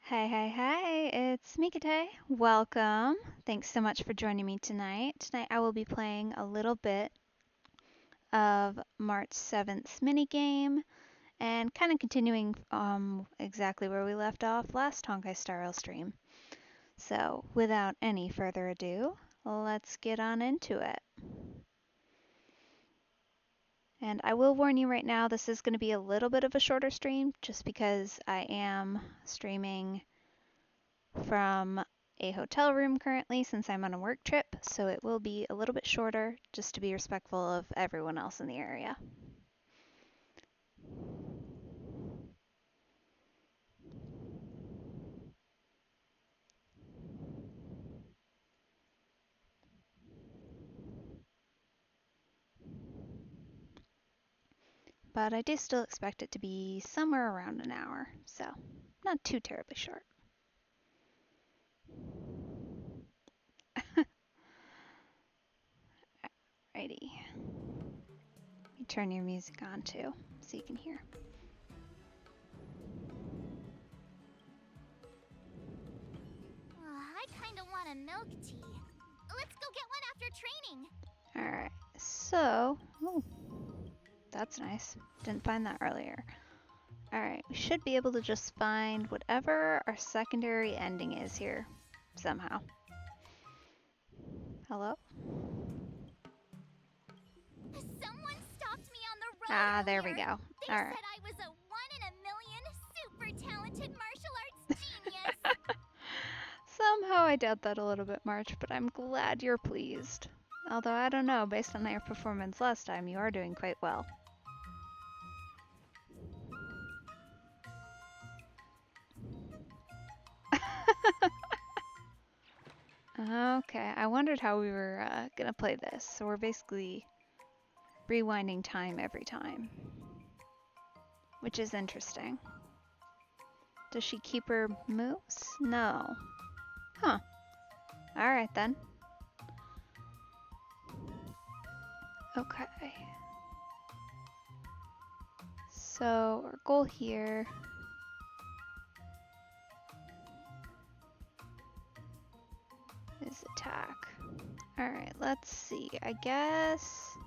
Hi, it's Qingque. Welcome. Thanks so much for joining me tonight. Tonight I will be playing a little bit of March 7th's minigame and kind of continuing exactly where we left off last Honkai StarRail stream. So without any further ado, let's get on into it. And I will warn you right now, this is going to be a little bit of a shorter stream just because I am streaming from a hotel room currently since I'm on a work trip, so it will be a little bit shorter just to be respectful of everyone else in the area. But I do still expect it to be somewhere around an hour, so not too terribly short. Alrighty. You turn your music on too, so you can hear. I kinda want a milk tea. Let's go get one after training. Alright, so, oh, that's nice. Didn't find that earlier. Alright, we should be able to just find whatever our secondary ending is here, somehow. Hello? Someone stopped me on the road Ah, earlier. there we go. They All right. said I was a 1 in a million super talented martial arts genius. Somehow I doubt that a little bit, March, but I'm glad you're pleased. Although I don't know, based on your performance last time, you are doing quite well. Okay, I wondered how we were gonna play this. So we're basically rewinding time every time, which is interesting. Does she keep her moves? No. Huh. Alright then. Okay. So our goal here is attack. Alright, let's see. I guess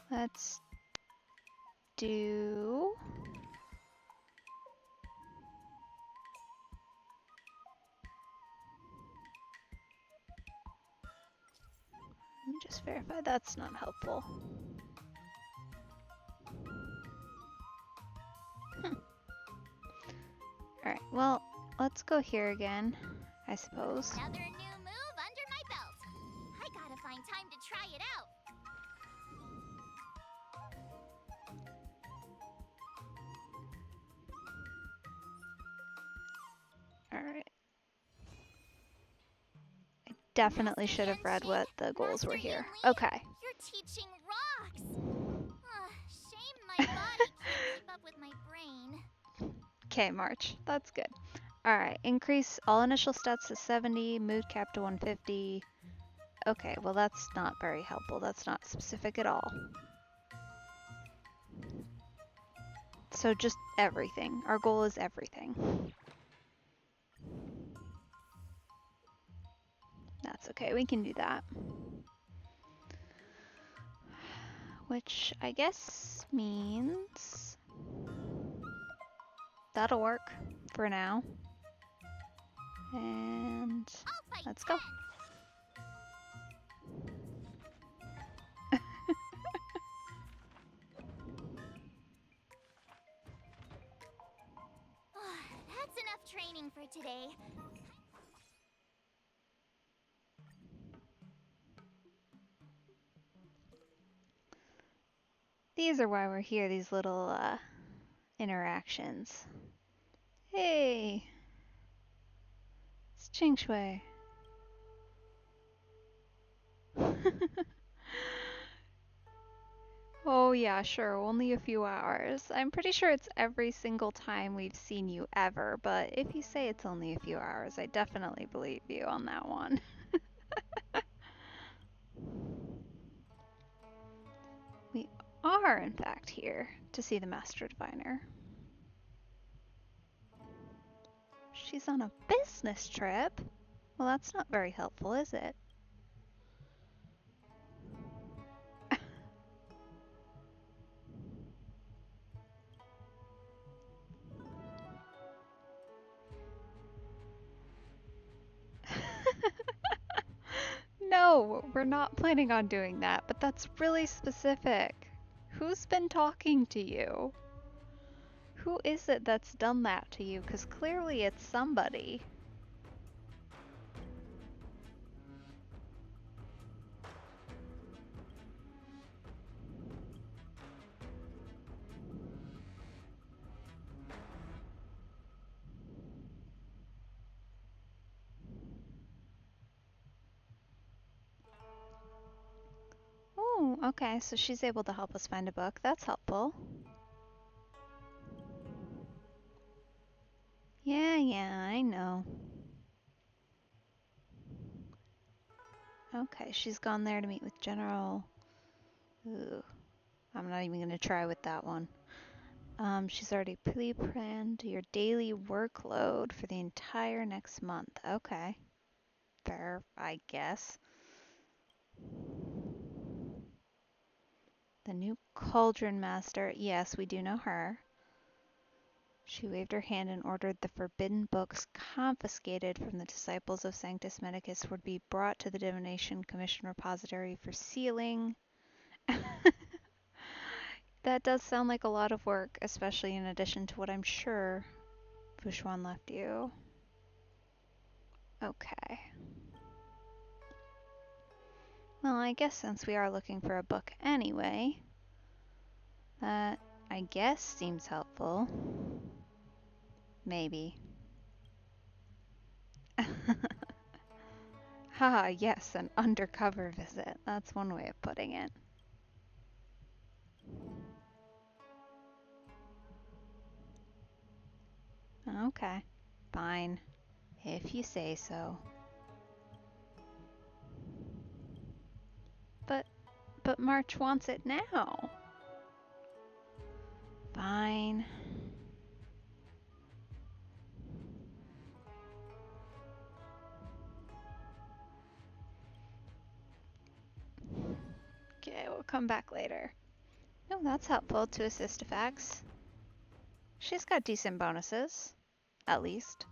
let's do let me just verify that's not helpful. Alright, well, let's go here again, I suppose. Another new move under my belt. I gotta find time to try it out. Alright. I definitely should have read what the goals were here. Okay. You're teaching rocks. Shame my body can't keep up with my brain. Okay, March. That's good. Alright, increase all initial stats to 70, mood cap to 150. Okay, well that's not very helpful. That's not specific at all. So just everything. Our goal is everything. That's okay, we can do that. Which I guess means that'll work for now. And let's go. That's enough training for today. These are why we're here, these little interactions. Hey! It's Qingque. Oh yeah, sure, only a few hours. I'm pretty sure it's every single time we've seen you ever, but if you say it's only a few hours, I definitely believe you on that one. We are, in fact, here to see the Master Diviner. She's on a business trip? Well, that's not very helpful, is it? No, we're not planning on doing that, but that's really specific. Who's been talking to you? Who is it that's done that to you? Because clearly it's somebody. Oh, okay, so she's able to help us find a book. That's helpful. Yeah, I know. Okay, she's gone there to meet with General. Ooh, I'm not even gonna try with that one. She's already pre-planned your daily workload for the entire next month. Okay, fair, I guess. The new Cauldron Master. Yes, we do know her. She waved her hand and ordered the forbidden books confiscated from the disciples of Sanctus Medicus would be brought to the Divination Commission repository for sealing. That does sound like a lot of work, especially in addition to what I'm sure Fushuan left you. Okay. Well, I guess since we are looking for a book anyway, that I guess seems helpful. Maybe. Haha, yes, an undercover visit. That's one way of putting it. Okay, fine. If you say so. But March wants it now. Fine. Okay, we'll come back later. Oh, that's helpful to assist effects. She's got decent bonuses, at least.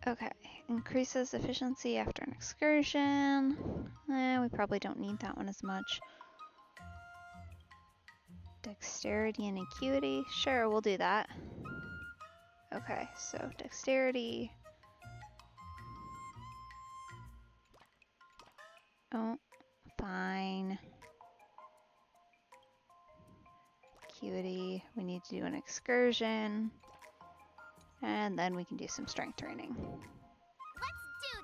Okay, increases efficiency after an excursion. We probably don't need that one as much. Dexterity and acuity. Sure, we'll do that. Okay, so dexterity. Oh, fine. Acuity. We need to do an excursion. And then we can do some strength training. Let's do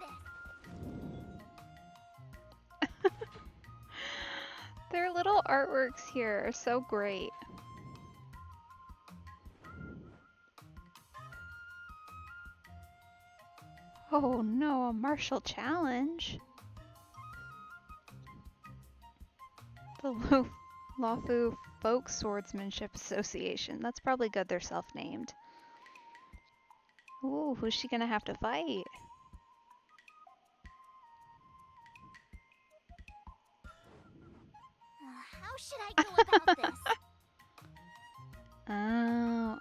this! Their little artworks here are so great. Oh no, a martial challenge. The Lofu Folk Swordsmanship Association. That's probably good they're self-named. Ooh, who's she gonna have to fight? How should I go about this?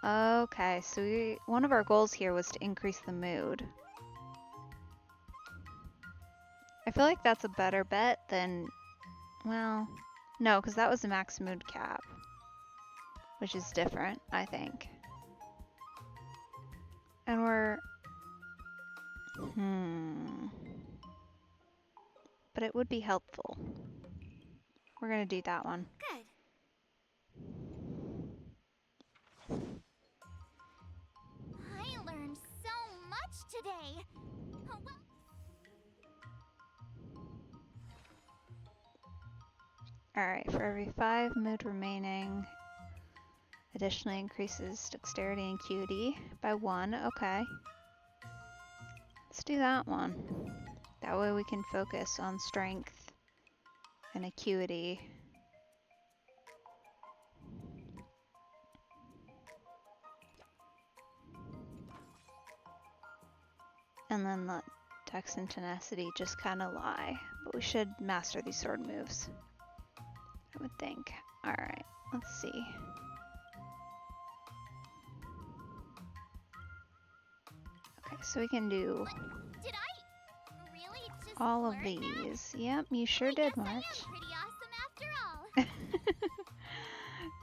Oh, okay. So one of our goals here was to increase the mood. I feel like that's a better bet than, well, no, because that was the max mood cap, which is different, I think. And but it would be helpful. We're gonna do that one. Good. I learned so much today. Oh, well. Alright, for every 5 mood remaining, additionally increases dexterity and acuity by 1. Okay. Let's do that one. That way we can focus on strength and acuity. And then the Dex and Tenacity just kind of lie. But we should master these sword moves, I would think. Alright, let's see. Okay, so we can do Did I really just all of learn these. Yep, you that? sure I did, guess I March. am pretty awesome after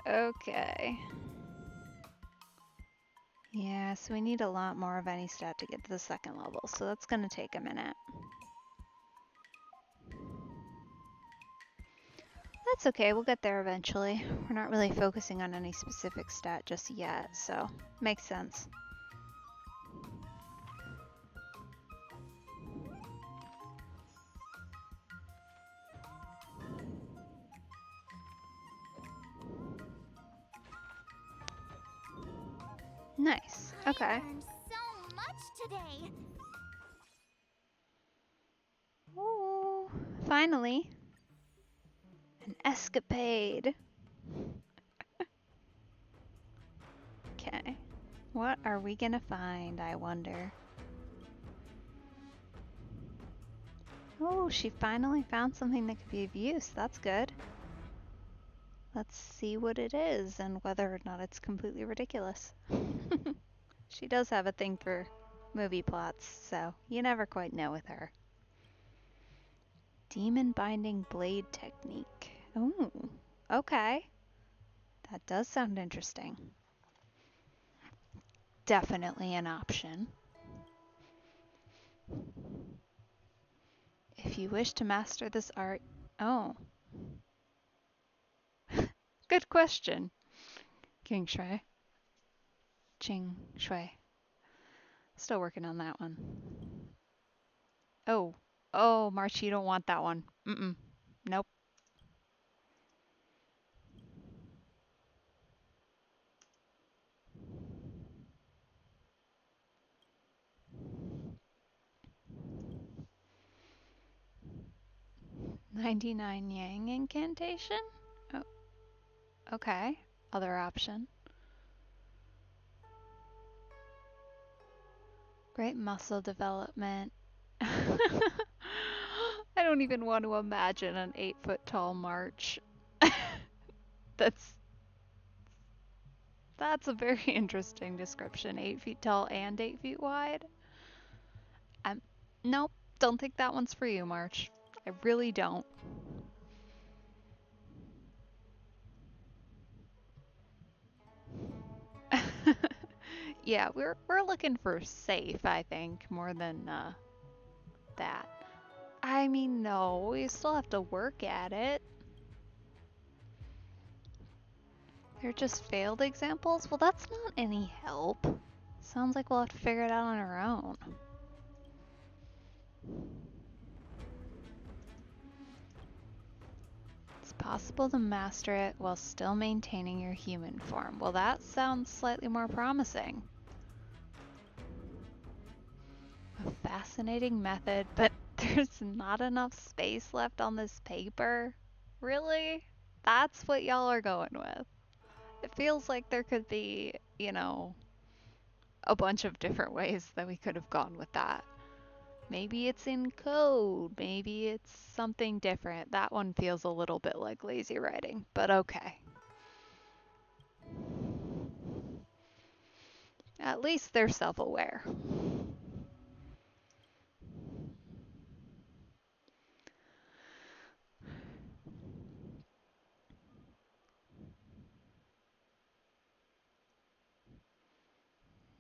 all. Okay. Yeah, so we need a lot more of any stat to get to the second level, so that's gonna take a minute. That's okay, we'll get there eventually. We're not really focusing on any specific stat just yet, so makes sense. Nice. Okay. I learned so much today. Ooh, finally. An escapade. Okay. What are we gonna find, I wonder? Oh, she finally found something that could be of use. That's good. Let's see what it is and whether or not it's completely ridiculous. She does have a thing for movie plots, so you never quite know with her. Demon binding blade technique. Ooh, okay. That does sound interesting. Definitely an option. If you wish to master this art... Oh. Good question. Qingque. Qingque. Still working on that one. Oh. Oh, March, you don't want that one. Mm-mm. Nope. "99 Yang incantation?" Oh, okay. Other option. Great muscle development. I don't even want to imagine an 8-foot tall March. That's a very interesting description. 8 feet tall and 8 feet wide. Nope, don't think that one's for you, March. I really don't. Yeah, we're looking for safe, I think, more than that. I mean, no, we still have to work at it. They're just failed examples? Well, that's not any help. Sounds like we'll have to figure it out on our own. It's possible to master it while still maintaining your human form. Well, that sounds slightly more promising. A fascinating method, but there's not enough space left on this paper. Really? That's what y'all are going with. It feels like there could be, you know, a bunch of different ways that we could have gone with that. Maybe it's in code. Maybe it's something different. That one feels a little bit like lazy writing, but okay. At least they're self-aware.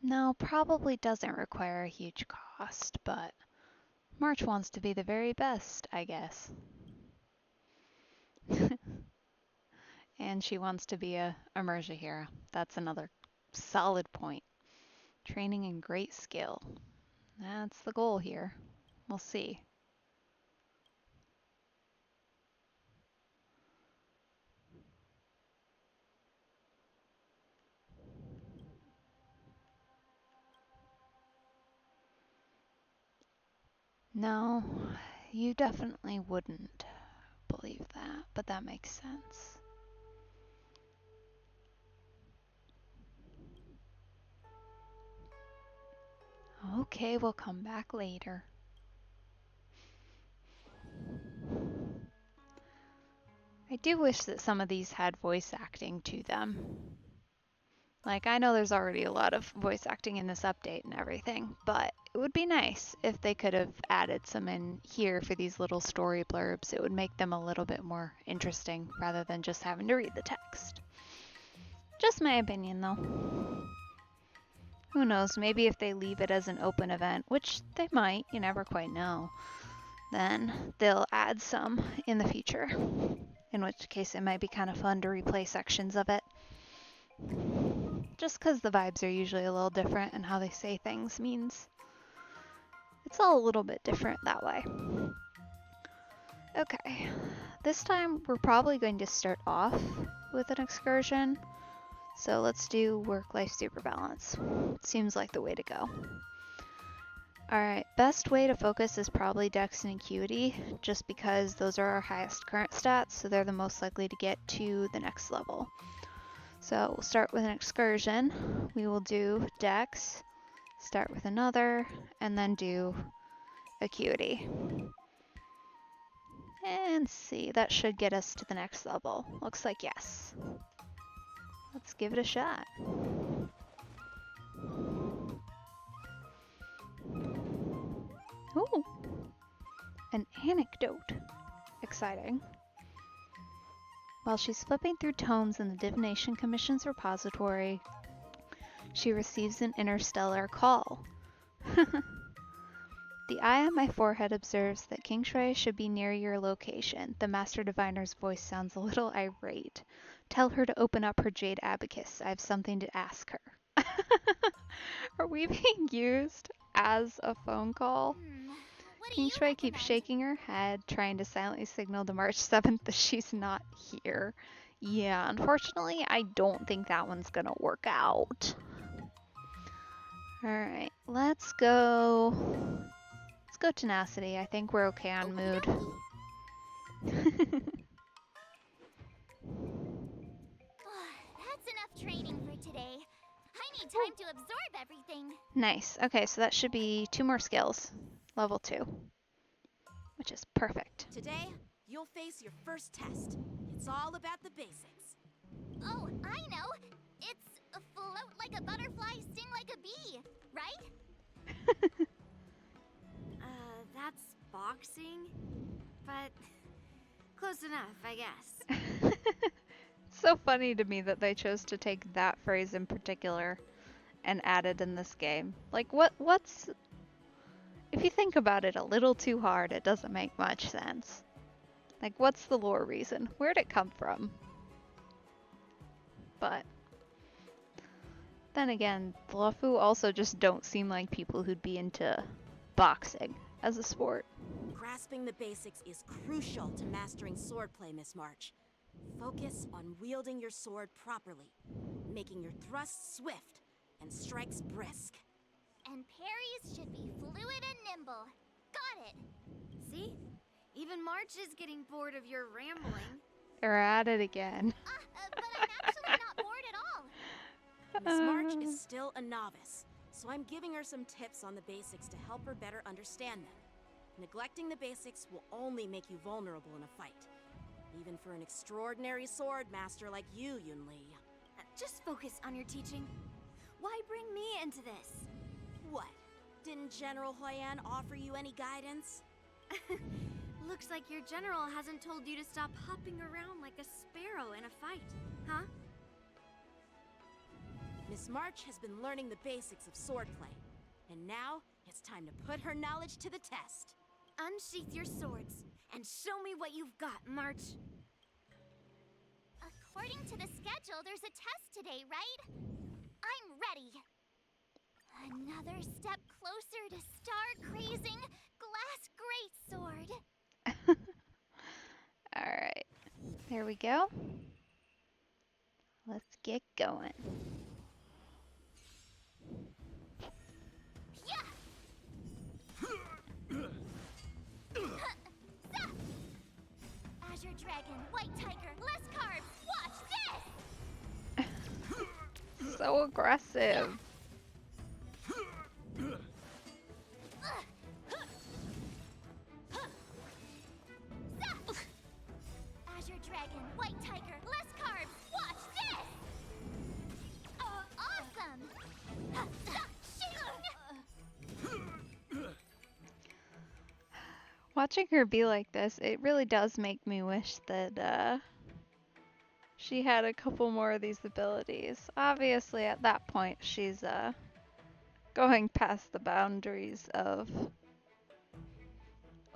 No, probably doesn't require a huge cost, but March wants to be the very best, I guess. And she wants to be a Emerja hero. That's another solid point. Training and great skill. That's the goal here. We'll see. No, you definitely wouldn't believe that, but that makes sense. Okay, we'll come back later. I do wish that some of these had voice acting to them. Like, I know there's already a lot of voice acting in this update and everything, but it would be nice if they could have added some in here for these little story blurbs. It would make them a little bit more interesting rather than just having to read the text. Just my opinion, though. Who knows, maybe if they leave it as an open event, which they might, you never quite know, then they'll add some in the future. In which case it might be kind of fun to replay sections of it. Just because the vibes are usually a little different and how they say things means it's all a little bit different that way. Okay, this time we're probably going to start off with an excursion. So let's do work-life super balance. Seems like the way to go. Alright, best way to focus is probably Dex and Acuity, just because those are our highest current stats, so they're the most likely to get to the next level. So we'll start with an excursion. We will do Dex, start with another, and then do Acuity. And see, that should get us to the next level. Looks like yes. Let's give it a shot. Ooh, an anecdote. Exciting. While she's flipping through tomes in the Divination Commission's repository, she receives an interstellar call. The eye on my forehead observes that Qingque should be near your location. The Master Diviner's voice sounds a little irate. Tell her to open up her jade abacus. I have something to ask her. Are we being used as a phone call? What do you Qingque keeps recommend? shaking her head, trying to silently signal to March 7th that she's not here. Yeah, unfortunately, I don't think that one's gonna work out. Alright, let's go tenacity. I think we're okay on mood. That's enough training for today. I need time to absorb everything. Nice. Okay, so that should be 2 more skills. Level 2. Which is perfect. Today, you'll face your first test. It's all about the basics. Oh, I know. It's float like a butterfly, sting like a bee, right? That's boxing, but close enough, I guess. So funny to me that they chose to take that phrase in particular and add it in this game. Like, what's... If you think about it a little too hard, it doesn't make much sense. Like, what's the lore reason? Where'd it come from? But then again, the Luofu also just don't seem like people who'd be into boxing as a sport. Grasping the basics is crucial to mastering swordplay, Miss March. Focus on wielding your sword properly, making your thrusts swift and strikes brisk. And parries should be fluid and nimble. Got it. See? Even March is getting bored of your rambling. They're at it again. But I'm actually not bored at all. Miss March is still a novice, so I'm giving her some tips on the basics to help her better understand them. Neglecting the basics will only make you vulnerable in a fight. Even for an extraordinary sword master like you, Yunli. Just focus on your teaching. Why bring me into this? What? Didn't General Huyan offer you any guidance? Looks like your general hasn't told you to stop hopping around like a sparrow in a fight, huh? Miss March has been learning the basics of swordplay, and now it's time to put her knowledge to the test. Unsheath your swords and show me what you've got, March. According to the schedule, there's a test today, right? I'm ready. Another step closer to star-crazing glass greatsword. Alright, there we go. Let's get going. Azure Dragon, White Tiger, less carbs, watch this! So aggressive. Watching her be like this, it really does make me wish that she had a couple more of these abilities. Obviously, at that point, she's going past the boundaries of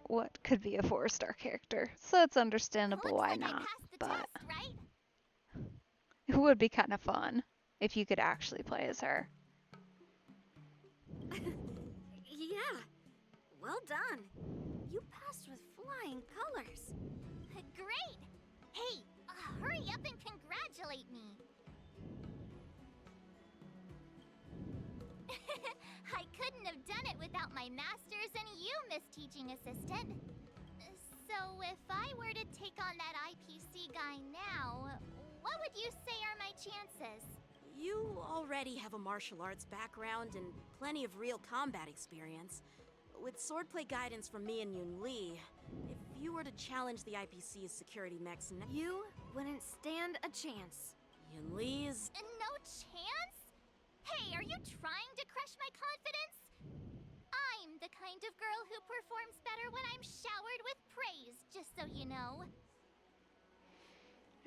what could be a 4-star character. So it's understandable Looks why like I not, passed the but test, right? it would be kind of fun if you could actually play as her. Yeah, well done. You passed with flying colors. Great! Hey, hurry up and congratulate me. I couldn't have done it without my masters and you, Miss Teaching Assistant. So if I were to take on that IPC guy now, what would you say are my chances? You already have a martial arts background and plenty of real combat experience. With swordplay guidance from me and Yun Li, if you were to challenge the IPC's security mechs now, You wouldn't stand a chance. Yun Li is... No chance? Hey, are you trying to crush my confidence? I'm the kind of girl who performs better when I'm showered with praise, just so you know.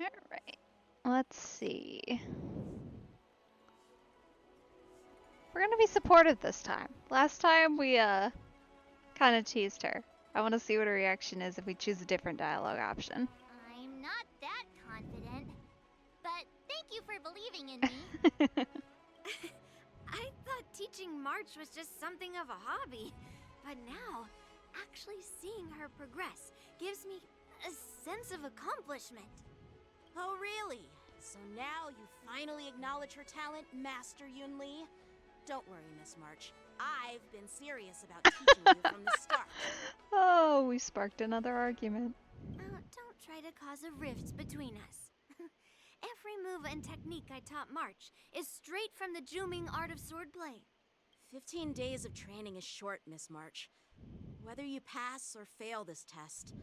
Alright, let's see. We're gonna be supportive this time. Last time we kind of teased her. I want to see what her reaction is if we choose a different dialogue option. I'm not that confident. But thank you for believing in me. I thought teaching March was just something of a hobby, but now, actually seeing her progress gives me a sense of accomplishment. Oh, really? So now you finally acknowledge her talent, Master Yun Li? Don't worry, Miss March. I've been serious about teaching you from the start. Oh, we sparked another argument. Don't try to cause a rift between us. Every move and technique I taught March is straight from the Juming art of swordplay. 15 days of training is short, Miss March. Whether you pass or fail this test,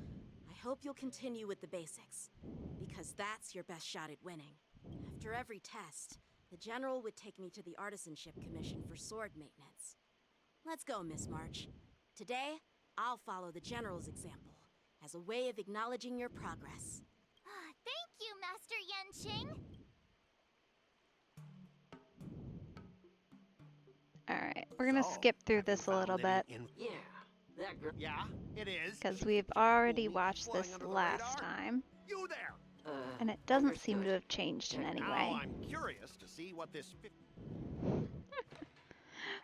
I hope you'll continue with the basics, because that's your best shot at winning. After every test, the General would take me to the Artisanship Commission for sword maintenance. Let's go, Miss March. Today, I'll follow the General's example as a way of acknowledging your progress. Thank you, Master Yanqing. Alright, we're gonna skip through this a little bit. Yeah, that girl. Yeah, it is. Because we've already watched this last time. You there. And it doesn't seem to have changed in any Now way. I'm curious to see what this.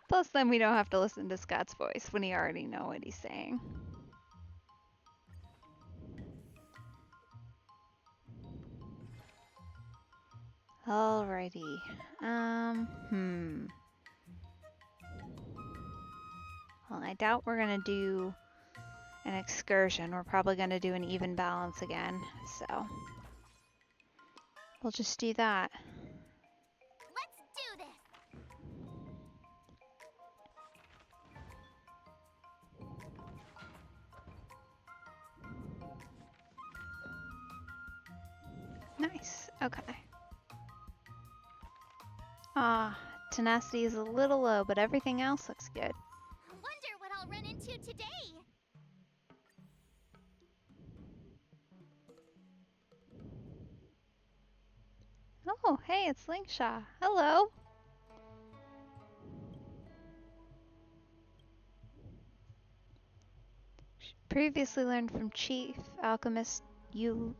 Plus, then we don't have to listen to Scott's voice when he already know what he's saying. Alrighty. Well, I doubt we're gonna do an excursion. We're probably gonna do an even balance again, so we'll just do that. Let's do this. Nice. Okay. Tenacity is a little low, but everything else looks good. Wonder what I'll run into today. Oh, hey, it's Lingsha. Hello. Previously learned from Chief Alchemist Yulo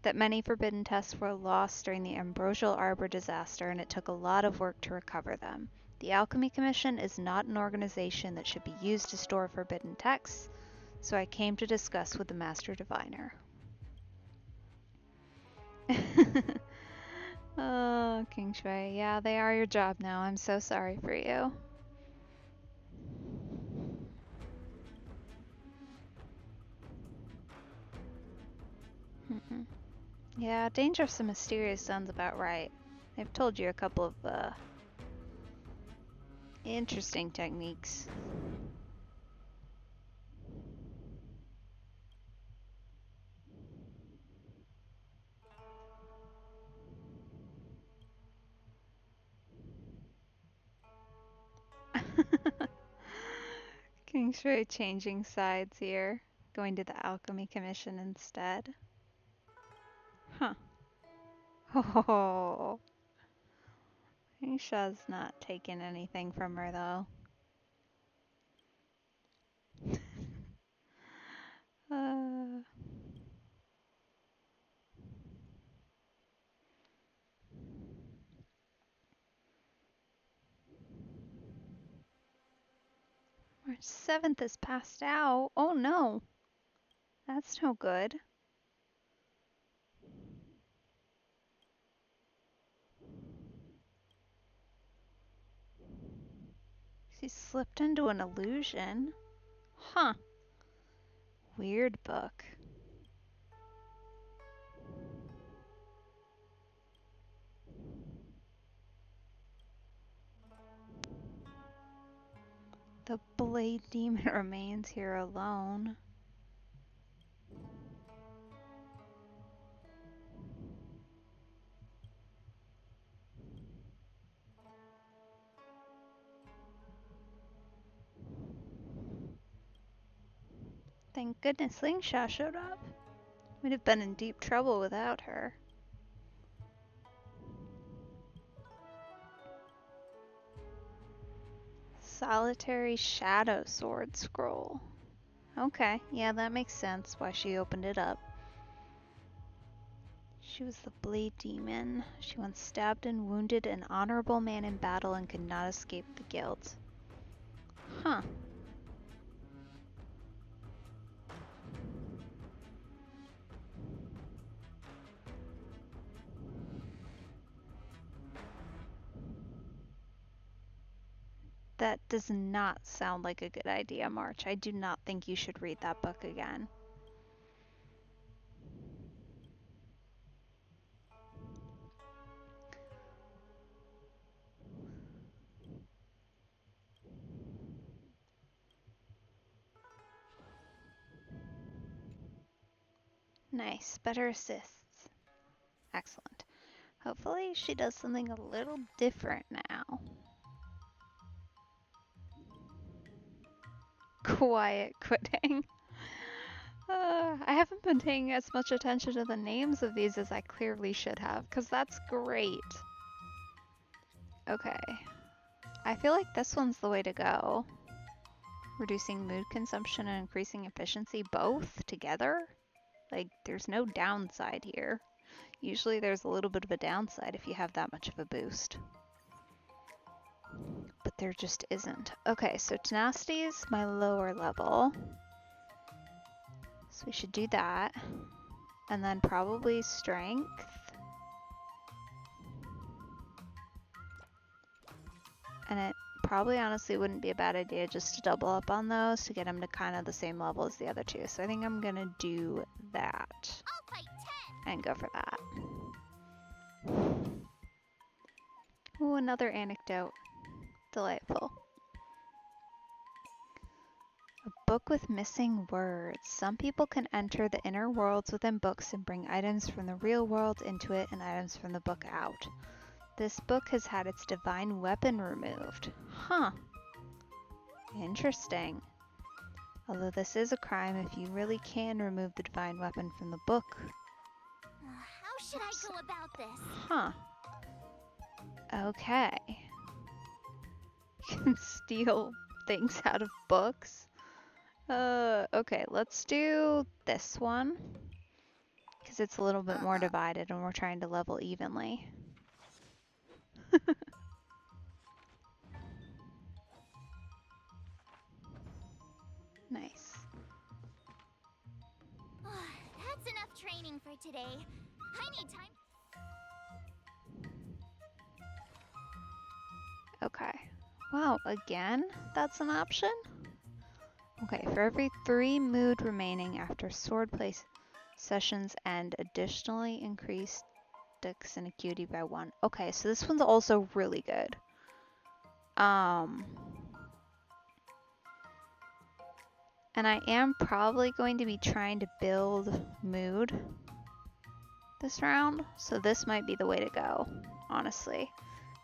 that many forbidden tests were lost during the Ambrosial Arbor disaster, and it took a lot of work to recover them. The Alchemy Commission is not an organization that should be used to store forbidden texts, so I came to discuss with the Master Diviner. Oh, Qingque, yeah, they are your job now. I'm so sorry for you. Yeah, dangerous and mysterious sounds about right. They've told you a couple of interesting techniques. Thanks for changing sides here. Going to the Alchemy Commission instead. Huh. Oh. Aisha's not taking anything from her, though. uh... March 7th is passed out. Oh no. That's no good. She slipped into an illusion. Huh. Weird book. The blade demon remains here alone. Thank goodness Lingsha showed up. We'd have been in deep trouble without her. Solitary Shadow Sword Scroll. Okay, yeah, that makes sense why she opened it up. She was the Blade Demon. She once stabbed and wounded an honorable man in battle and could not escape the guilt. Huh. That does not sound like a good idea, March. I do not think you should read that book again. Nice. Better assists. Excellent. Hopefully she does something a little different now. Quiet quitting. I haven't been paying as much attention to the names of these as I clearly should have, because that's great. Okay. I feel like this one's the way to go. Reducing mood consumption and increasing efficiency both together? Like, there's no downside here. Usually there's a little bit of a downside if you have that much of a boost. But there just isn't. Okay, so tenacity is my lower level. So we should do that. And then probably strength. And it probably honestly wouldn't be a bad idea just to double up on those to get them to kind of the same level as the other two. So I think I'm gonna do that. I'll fight 10. And go for that. Ooh, another anecdote. Delightful. A book with missing words. Some people can enter the inner worlds within books and bring items from the real world into it and items from the book out. This book has had its divine weapon removed. Huh. Interesting. Although this is a crime if you really can remove the divine weapon from the book. How should I go about this? Huh. Okay. You can steal things out of books. Okay, let's do this one. Because it's a little bit more divided and we're trying to level evenly. Nice. That's enough training for today. I need time. Okay. Wow, again? That's an option? Okay, for every 3 mood remaining after swordplay sessions end, additionally increase dex and acuity by 1. Okay, so this one's also really good. And I am probably going to be trying to build mood this round, so this might be the way to go, honestly.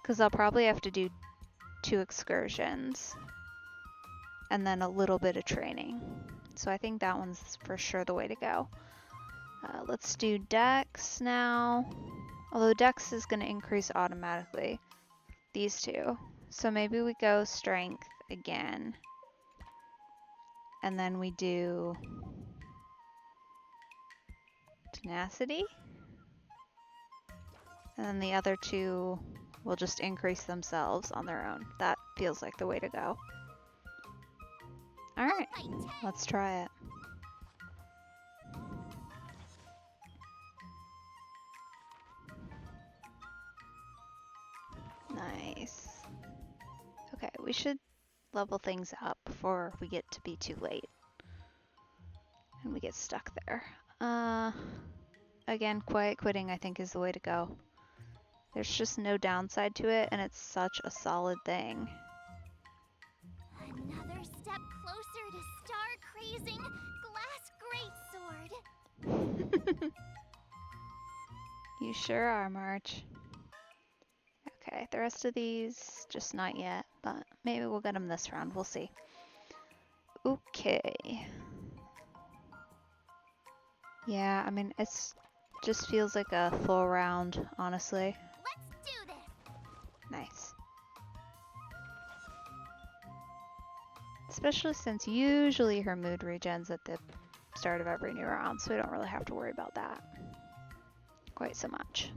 Because I'll probably have to do 2 excursions and then a little bit of training. So I think that one's for sure the way to go. Let's do Dex now. Although Dex is going to increase automatically. These two. So maybe we go Strength again. And then we do Tenacity. And then the other two will just increase themselves on their own. That feels like the way to go. Alright, let's try it. Nice. Okay, we should level things up before we get to be too late. And we get stuck there. Again, quiet quitting I think is the way to go. There's just no downside to it, and it's such a solid thing. Another step closer to star-crazing glass greatsword. You sure are, March. Okay, the rest of these, just not yet, but maybe we'll get them this round. We'll see. Okay. Yeah, I mean, it's just feels like a full round, honestly. Let's do this. Nice. Especially since usually her mood regens at the start of every new round, so we don't really have to worry about that quite so much.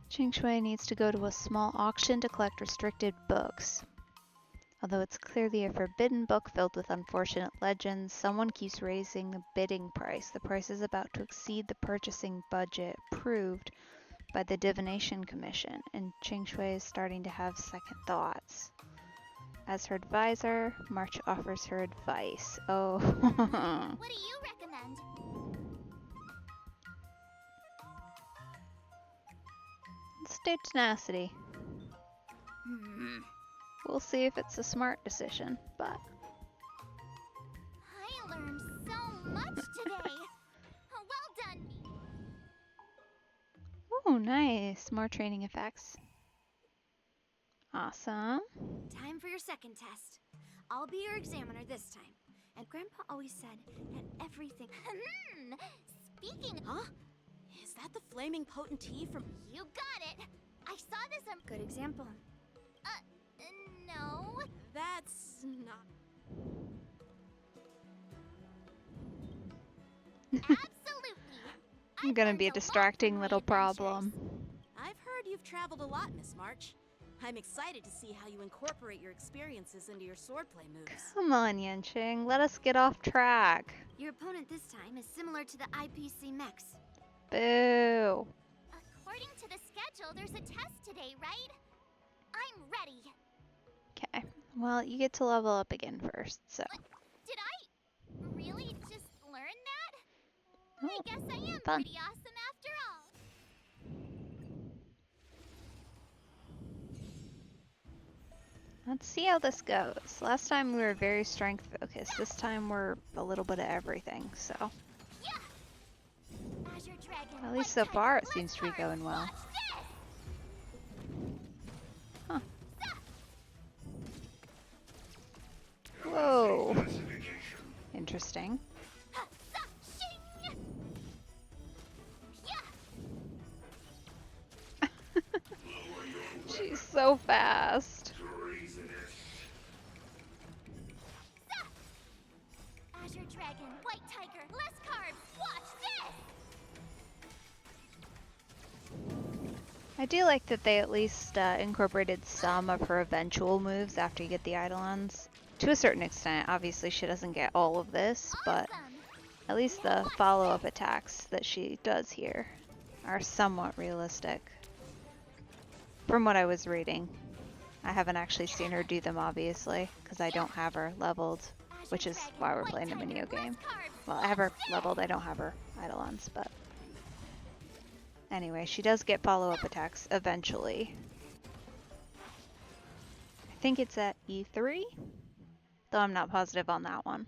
Qingque needs to go to a small auction to collect restricted books. Although it's clearly a forbidden book filled with unfortunate legends, someone keeps raising the bidding price. The price is about to exceed the purchasing budget approved by the Divination Commission, and Qingque is starting to have second thoughts. As her advisor, March offers her advice. Oh. What do you recommend? Let's do Tenacity. We'll see if it's a smart decision, but... I learned so much today. Well done, me. Oh, nice. More training effects. Awesome. Time for your second test. I'll be your examiner this time. And Grandpa always said that everything... Speaking Huh? Is that the flaming potentee from... You got it. I saw this Good example. no. That's not... Absolutely. I'm gonna be a distracting little problem. I've heard you've traveled a lot, Miss March. I'm excited to see how you incorporate your experiences into your swordplay moves. Come on, Yanqing. Let us get off track. Your opponent this time is similar to the IPC mechs. Boo. According to the schedule, there's a test today, right? I'm ready. Okay. Well, you get to level up again first, so... Did I really just learn that? I Oh, guess I am fun. pretty awesome after all. Let's see how this goes. Last time we were very strength focused. This time we're a little bit of everything, so... Yeah. Azure Dragon, At least White so far it Tiger, seems to be Let's going well. watch this. Huh. Whoa. Interesting. Shing. Yeah. She's so fast. Azure Dragon, White Tiger, less carbs. Watch this. I do like that they at least incorporated some of her eventual moves after you get the Eidolons. To a certain extent, obviously she doesn't get all of this, but Awesome. at least the follow-up attacks that she does here are somewhat realistic. From what I was reading. I haven't actually seen her do them, obviously, because I don't have her leveled, which is why we're playing the video game. Well, I have her leveled, I don't have her Eidolons, but... Anyway, she does get follow-up attacks eventually. I think it's at E3? Though I'm not positive on that one.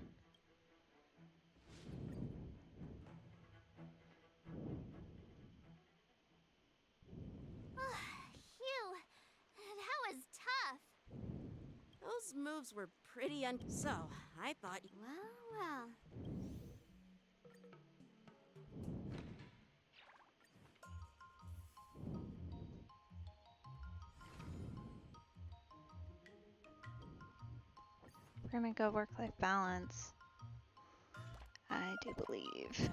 Phew. That was tough. moves were pretty so I thought Well, well. We're gonna go work-life balance. I do believe.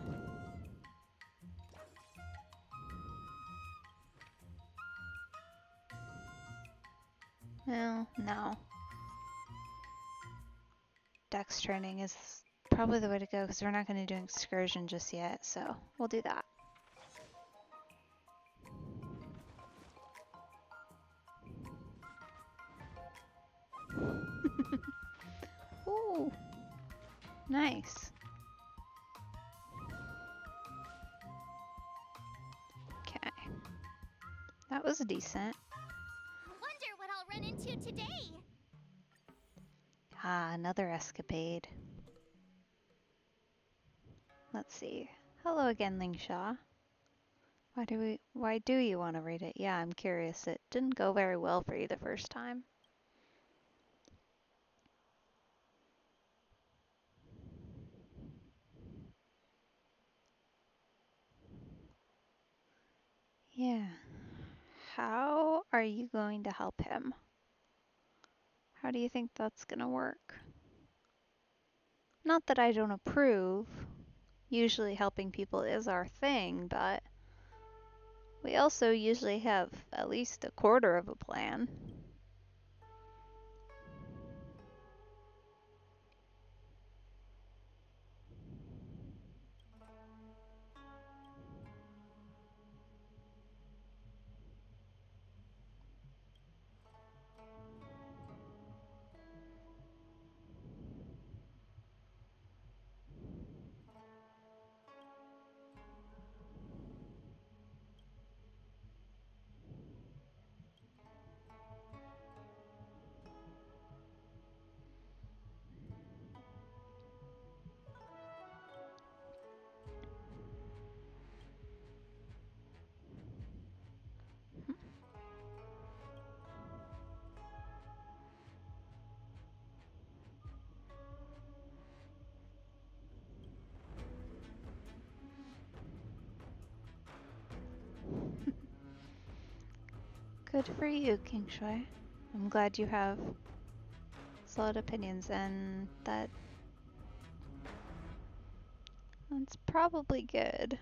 Well, no. Dex training is probably the way to go because we're not going to do excursion just yet, so we'll do that. Ooh, nice. Okay, that was decent. Wonder what I'll run into today. Ah, another escapade. Let's see. Hello again, Lingsha. Why do you want to read it? Yeah, I'm curious. It didn't go very well for you the first time. Yeah. How are you going to help him? How do you think that's gonna work? Not that I don't approve. Usually helping people is our thing, but we also usually have at least a quarter of a plan. Good for you, Qingque. I'm glad you have solid opinions, and that's probably good.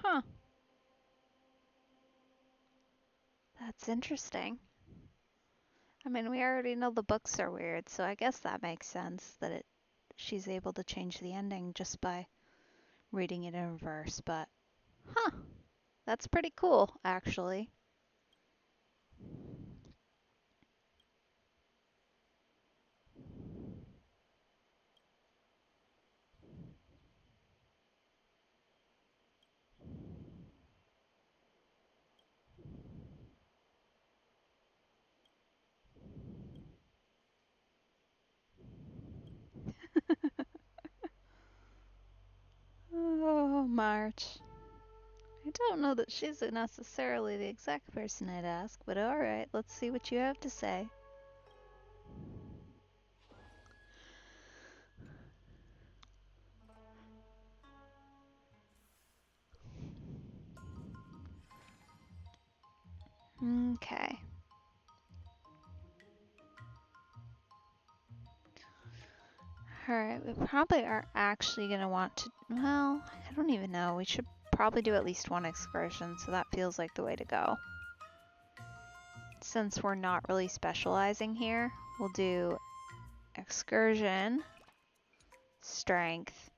Huh. That's interesting. I mean, we already know the books are weird, so I guess that makes sense that she's able to change the ending just by reading it in reverse, but huh. That's pretty cool, actually. Oh, March. I don't know that she's necessarily the exact person I'd ask, but alright, let's see what you have to say. Okay. Alright, we probably are actually going to want to, well, I don't even know. We should probably do at least one excursion, so that feels like the way to go. Since we're not really specializing here, we'll do excursion, strength,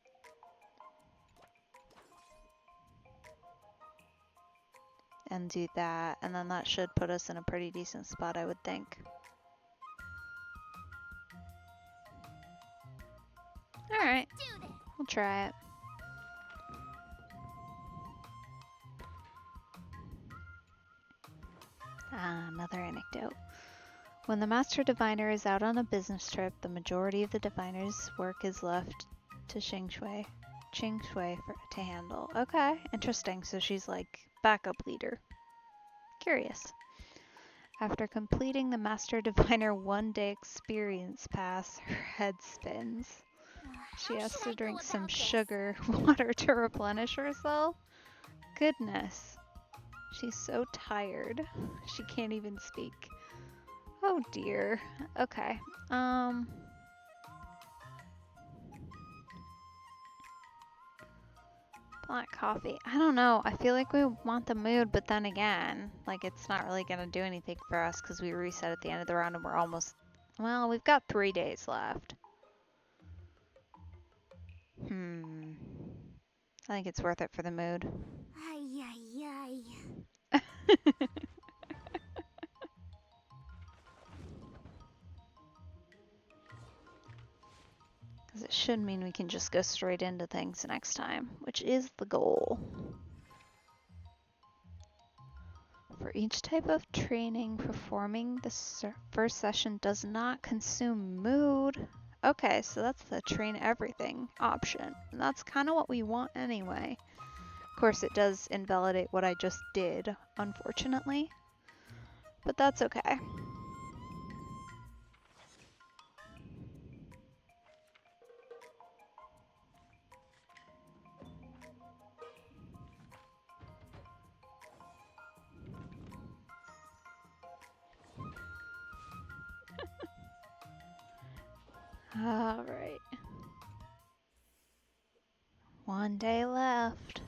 and do that, and then that should put us in a pretty decent spot, I would think. We'll try it. Ah, another anecdote. When the Master Diviner is out on a business trip, the majority of the Diviner's work is left to Qingque to handle. Okay, interesting. So she's like backup leader. Curious. After completing the Master Diviner one-day experience pass, her head spins. She How has should to I go drink some about this? sugar water to replenish herself. Goodness. She's so tired. She can't even speak. Oh dear. Okay. Black coffee. I don't know. I feel like we want the mood, but then again, like it's not really gonna do anything for us because we reset at the end of the round and we're almost. Well, we've got 3 days left. I think it's worth it for the mood. Ay, ay, ay. Because it should mean we can just go straight into things next time, which is the goal. For each type of training, performing the first session does not consume mood. Okay, so that's the train everything option. And that's kind of what we want anyway. Of course, it does invalidate what I just did, unfortunately. But that's okay. Alright. 1 day left.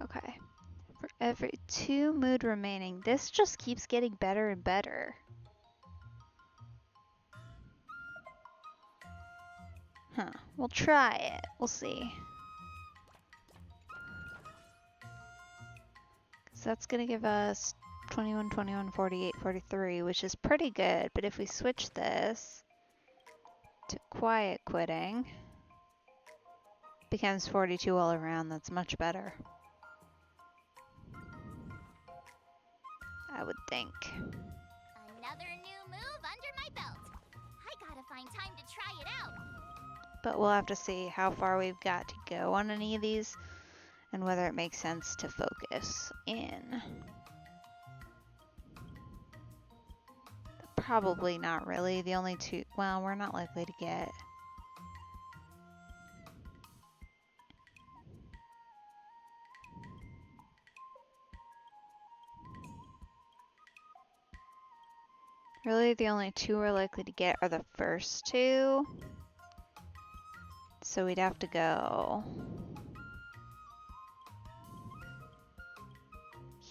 Okay. For every 2 mood remaining, this just keeps getting better and better. Huh. We'll try it. We'll see. Because that's going to give us 21, 21, 48, 43, which is pretty good. But if we switch this to quiet quitting, it becomes 42 all around. That's much better, I would think. Another new move under my belt. I gotta find time to try it out. But we'll have to see how far we've got to go on any of these and whether it makes sense to focus in. Probably not really. The only 2, well, we're not likely to get. Really, the only 2 we're likely to get are the first 2. So we'd have to go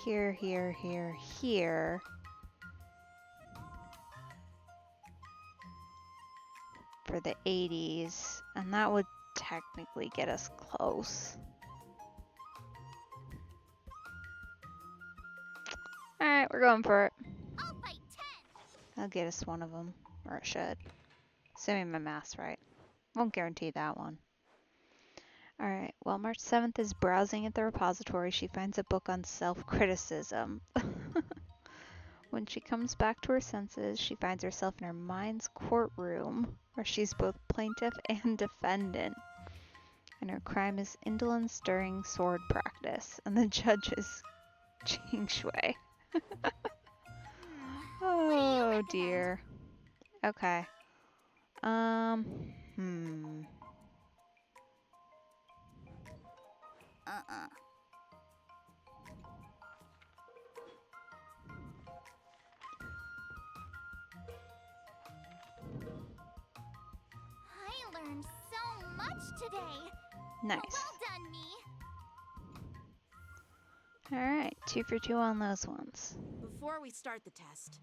here, here, here, here. For the 80s, and that would technically get us close. Alright, we're going for it. I'll fight 10. That'll get us one of them, or it should. Assuming my math's right. Won't guarantee that one. Alright, while March 7th is browsing at the repository, she finds a book on self-criticism. When she comes back to her senses, she finds herself in her mind's courtroom, where she's both plaintiff and defendant. And her crime is indolence during sword practice, and the judge is Qingque. Oh dear. Okay. I learned so much today. Nice. Well done, me. Alright, 2 for 2 on those ones. Before we start the test,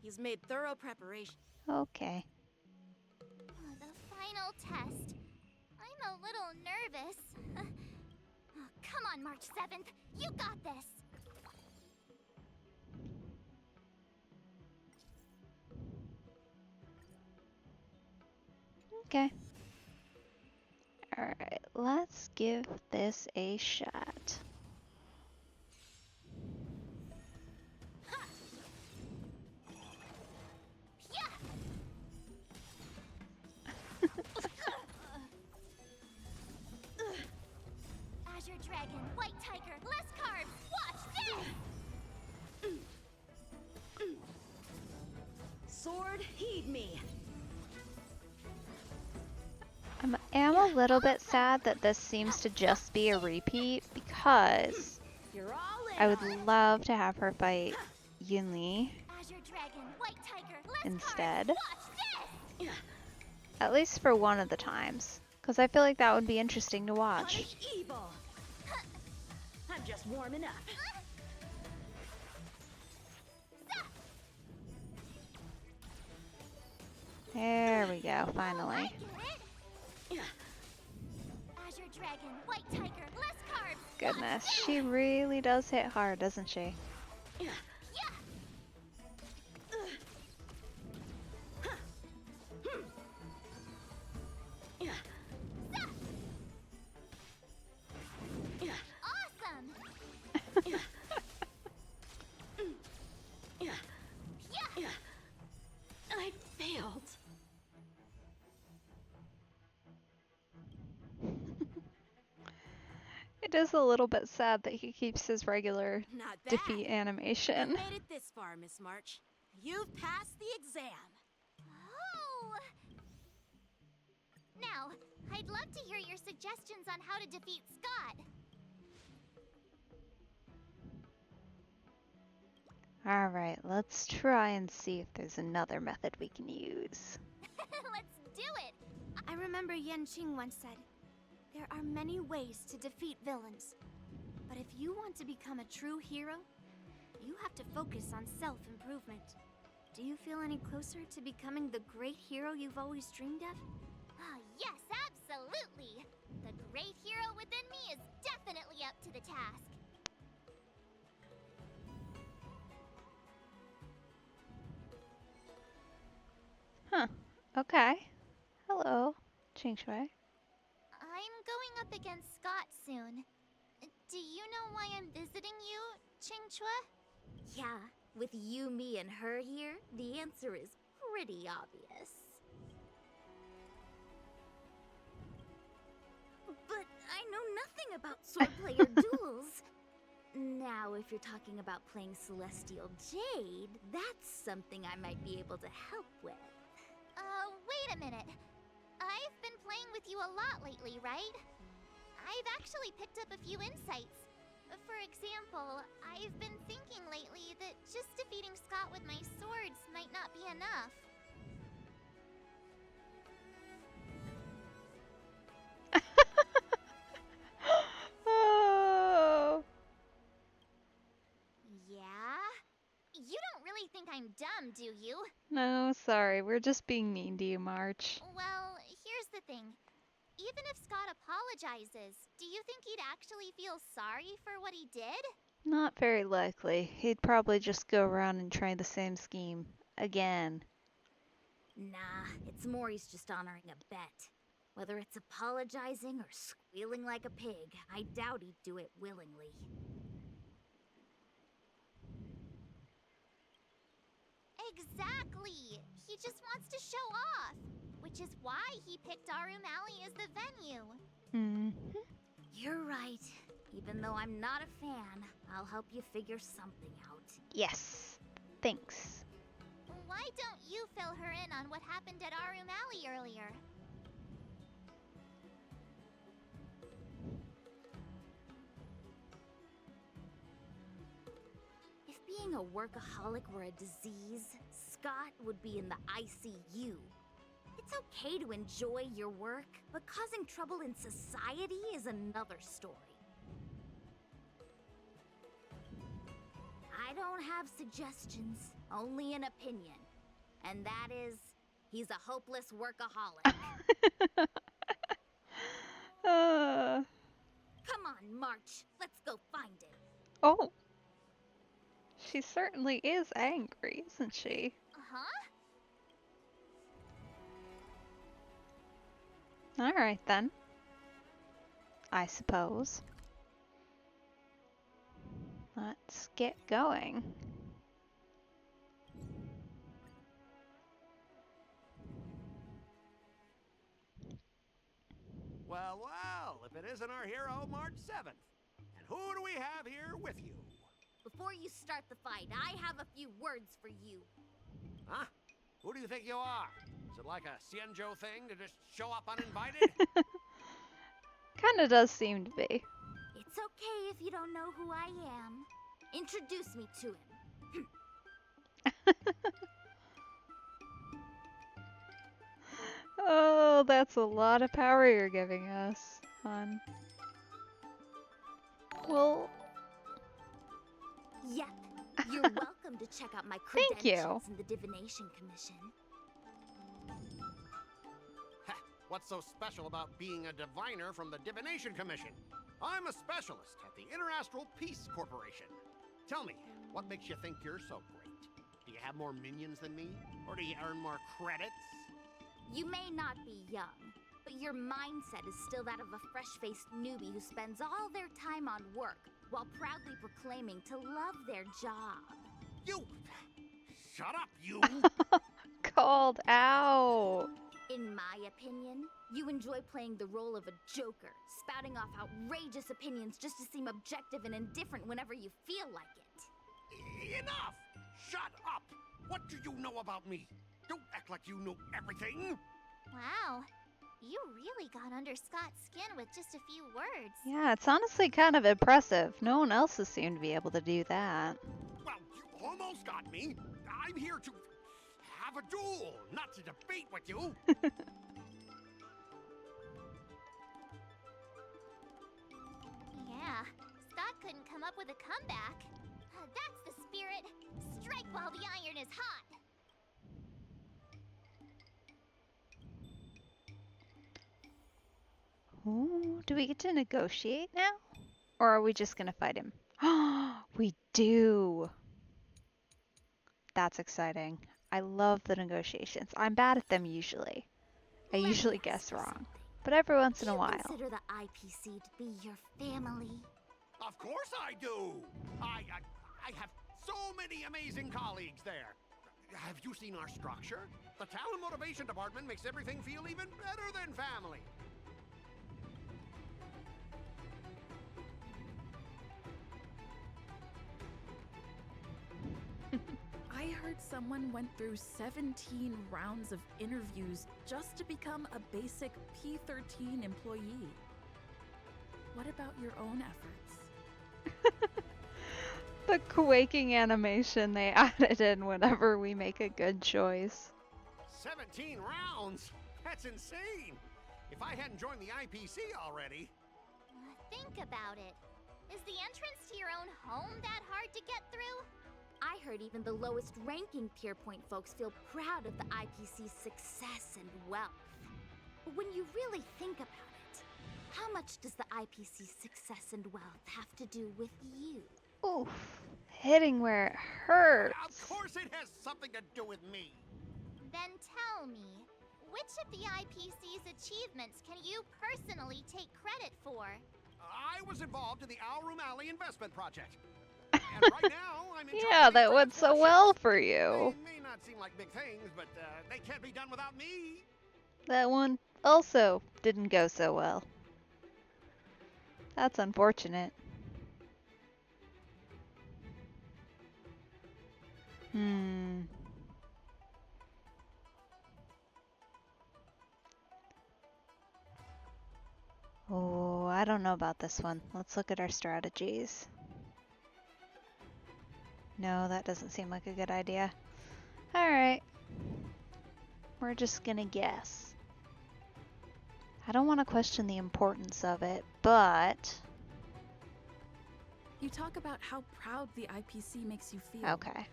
he's made thorough preparation. Okay. The final test. I'm a little nervous. Oh, come on, March 7th. You got this. Okay. Alright, let's give this a shot. Azure Dragon, White Tiger, less carbs. Watch this! Sword, heed me. I am a little bit sad that this seems to just be a repeat because You're all in I would on it. love to have her fight Yunli Azure Dragon, White Tiger, less instead, carbs. Watch this! at least for one of the times, because I feel like that would be interesting to watch. Punish evil. I'm just warming up. There we go, finally. I get it. Azure Dragon, White Tiger, less carbs. Goodness, she really does hit hard, doesn't she? Yeah. Awesome. I failed. It is a little bit sad that he keeps his regular Not bad. defeat You've animation. made it this far, Miss March. You've passed the exam. Oh. Now, I'd love to hear your suggestions on how to defeat Scott. Alright, let's try and see if there's another method we can use. Let's do it. I remember Yan Qing once said, there are many ways to defeat villains. But if you want to become a true hero, you have to focus on self-improvement. Do you feel any closer to becoming the great hero you've always dreamed of? Ah, yes, absolutely. The great hero within me is definitely up to the task. Huh, okay. Hello, Qingque. I'm going up against Scott soon. Do you know why I'm visiting you, Qingque? Yeah, with you, me, and her here, the answer is pretty obvious. But I know nothing about sword player duels. Now, if you're talking about playing Celestial Jade, that's something I might be able to help with. Wait a minute. I've been playing with you a lot lately, right? I've actually picked up a few insights. For example, I've been thinking lately that just defeating Scott with my swords might not be enough. Oh. Yeah? You don't really think I'm dumb, do you? No, sorry, we're just being mean to you, March. Well, here's the thing. Even if Scott apologizes, do you think he'd actually feel sorry for what he did? Not very likely. He'd probably just go around and try the same scheme. Again. Nah, it's more he's just honoring a bet. Whether it's apologizing or squealing like a pig, I doubt he'd do it willingly. Exactly! He just wants to show off, which is why he picked Arum Alley as the venue. Mm-hmm. You're right. Even though I'm not a fan, I'll help you figure something out. Yes. Thanks. Why don't you fill her in on what happened at Arum Alley earlier? If being a workaholic were a disease, Scott would be in the ICU. It's okay to enjoy your work, but causing trouble in society is another story. I don't have suggestions, only an opinion. And that is, he's a hopeless workaholic. Come on, March, let's go find him. Oh. She certainly is angry, isn't she? Huh? Alright then. I suppose. Let's get going. Well, well, if it isn't our hero, March 7th. And who do we have here with you? Before you start the fight, I have a few words for you. Huh? Who do you think you are? Is it like a Xianzhou thing to just show up uninvited? Kinda does seem to be. It's okay if you don't know who I am. Introduce me to him. Oh, that's a lot of power you're giving us, hon. Well, Yep. You're welcome to check out my Thank you. credentials in the Divination Commission. Ha, what's so special about being a diviner from the Divination Commission? I'm a specialist at the Interastral Peace Corporation. Tell me, what makes you think you're so great? Do you have more minions than me? Or do you earn more credits? You may not be young, but your mindset is still that of a fresh-faced newbie who spends all their time on work while proudly proclaiming to love their job. You! Shut up, you! called out. In my opinion, you enjoy playing the role of a joker, spouting off outrageous opinions just to seem objective and indifferent whenever you feel like it. Enough! Shut up! What do you know about me? Don't act like you know everything! Wow, you really got under Scott's skin with just a few words. Yeah, it's honestly kind of impressive. No one else has seemed to be able to do that. Well, you almost got me. I'm here to have a duel, not to debate with you. Yeah, Scott couldn't come up with a comeback. That's the spirit. Strike while the iron is hot. Ooh, do we get to negotiate now? Or are we just gonna fight him? We do! That's exciting. I love the negotiations. I'm bad at them usually. I Let me usually ask guess you wrong. something. But every once Do in a you while. consider the IPC to be your family? Of course I do. I have so many amazing colleagues there. Have you seen our structure? The talent motivation department makes everything feel even better than family. I heard someone went through 17 rounds of interviews just to become a basic P13 employee. What about your own efforts? The quaking animation they added in whenever we make a good choice. 17 rounds? That's insane. If I hadn't joined the IPC already. Think about it. Is the entrance to your own home that hard to get through? I heard even the lowest ranking Tier Point folks feel proud of the IPC's success and wealth. But when you really think about it, how much does the IPC's success and wealth have to do with you? Oof. Hitting where it hurts. Of course it has something to do with me. Then tell me, which of the IPC's achievements can you personally take credit for? I was involved in the Owl Room Alley investment project. And right now, I'm in charge Yeah, of these that went so transport well ships. for you. They may not seem like big things, but they can't be done without me. That one also didn't go so well. That's unfortunate. Oh, I don't know about this one. Let's look at our strategies. No, that doesn't seem like a good idea. Alright. We're just gonna guess. I don't want to question the importance of it, but... You talk about how proud the IPC makes you feel. Okay.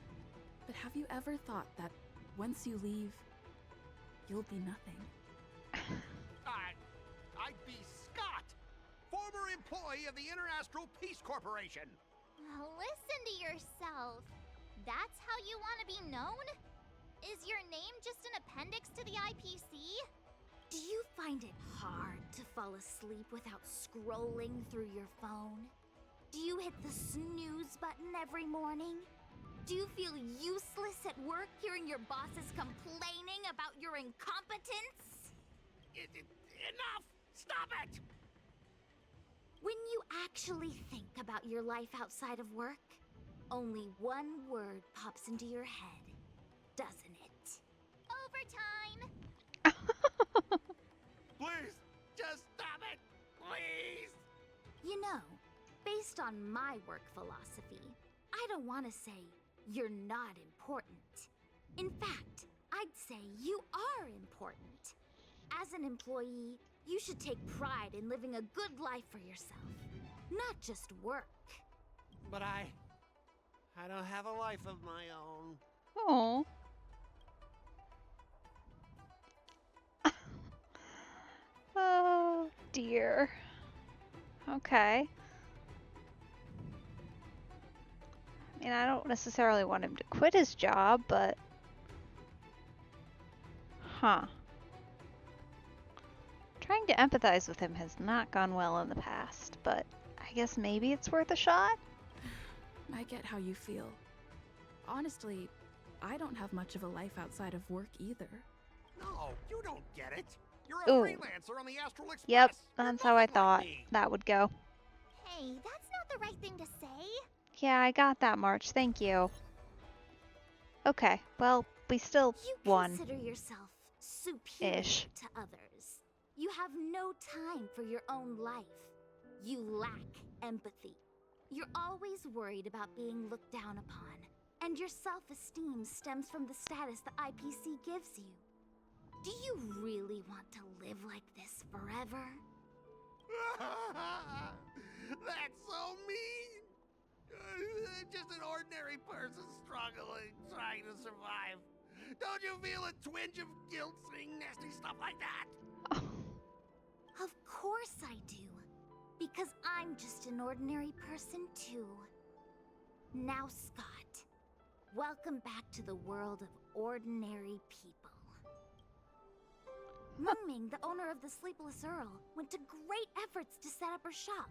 But have you ever thought that once you leave, you'll be nothing? I'd be Scott, former employee of the Interastral Peace Corporation. Listen to yourself. That's how you want to be known? Is your name just an appendix to the IPC? Do you find it hard to fall asleep without scrolling through your phone? Do you hit the snooze button every morning? Do you feel useless at work hearing your bosses complaining about your incompetence? Enough! Stop it! When you actually think about your life outside of work, only one word pops into your head, doesn't it? Overtime! Please, just stop it! Please! You know, based on my work philosophy, I don't want to say you're not important. In fact, I'd say you are important. As an employee, you should take pride in living a good life for yourself, not just work. But I don't have a life of my own. Oh. Oh, dear. Okay. I mean, I don't necessarily want him to quit his job, but... Huh. Trying to empathize with him has not gone well in the past, but I guess maybe it's worth a shot? I get how you feel. Honestly, I don't have much of a life outside of work either. No, you don't get it. You're a Ooh. freelancer on the Astral Express. Yep, You're that's how I nothing like thought me. that would go. Hey, that's not the right thing to say. Yeah, I got that, March. Thank you. Okay, well, we still You won. consider yourself superior Ish. to others. You have no time for your own life. You lack empathy. You're always worried about being looked down upon, and your self-esteem stems from the status the IPC gives you. Do you really want to live like this forever? That's so mean. Just an ordinary person struggling, trying to survive. Don't you feel a twinge of guilt saying nasty stuff like that? Of course I do. Because I'm just an ordinary person too. Now, Scott, welcome back to the world of ordinary people. Moonming, the owner of the Sleepless Earl, went to great efforts to set up her shop.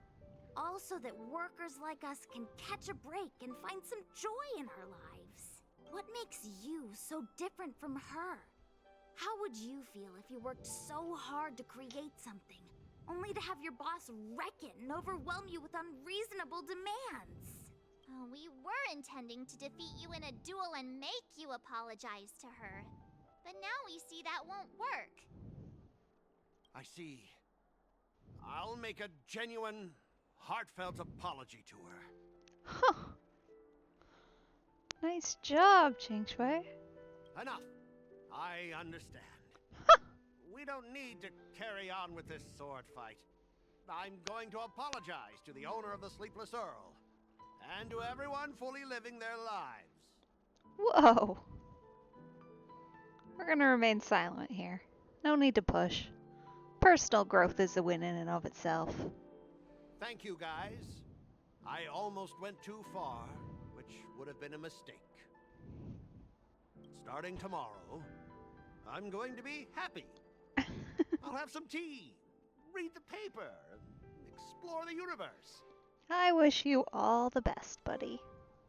All so that workers like us can catch a break and find some joy in our lives. What makes you so different from her? How would you feel if you worked so hard to create something, only to have your boss wreck it and overwhelm you with unreasonable demands? Oh, we were intending to defeat you in a duel and make you apologize to her. But now we see that won't work. I see. I'll make a genuine, heartfelt apology to her. Huh. Nice job, Qingque. Enough. I understand. We don't need to carry on with this sword fight. I'm going to apologize to the owner of the Sleepless Earl, and to everyone fully living their lives. Whoa. We're gonna remain silent here. No need to push. Personal growth is a win in and of itself. Thank you, guys. I almost went too far, which would have been a mistake. Starting tomorrow, I'm going to be happy. I'll have some tea, read the paper, explore the universe. I wish you all the best, buddy.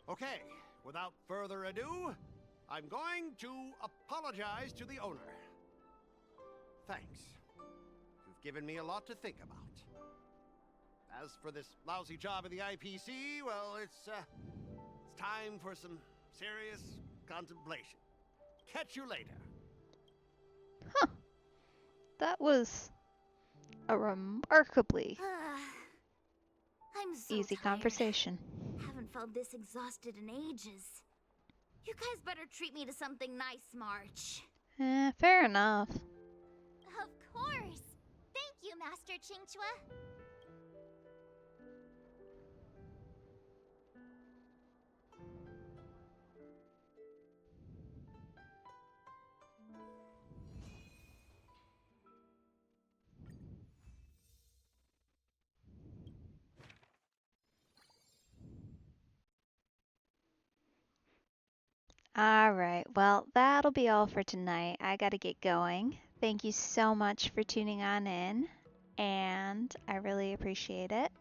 Okay, without further ado, I'm going to apologize to the owner. Thanks. You've given me a lot to think about. As for this lousy job at the IPC, well, it's time for some serious contemplation. Catch you later. Huh. That was a remarkably I'm so easy tired. conversation. Haven't felt this exhausted in ages. You guys better treat me to something nice, March. Fair enough. Of course. Thank you, Master Qingque. Alright, well, that'll be all for tonight. I gotta get going. Thank you so much for tuning on in, and I really appreciate it.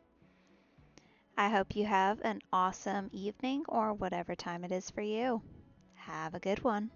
I hope you have an awesome evening or whatever time it is for you. Have a good one.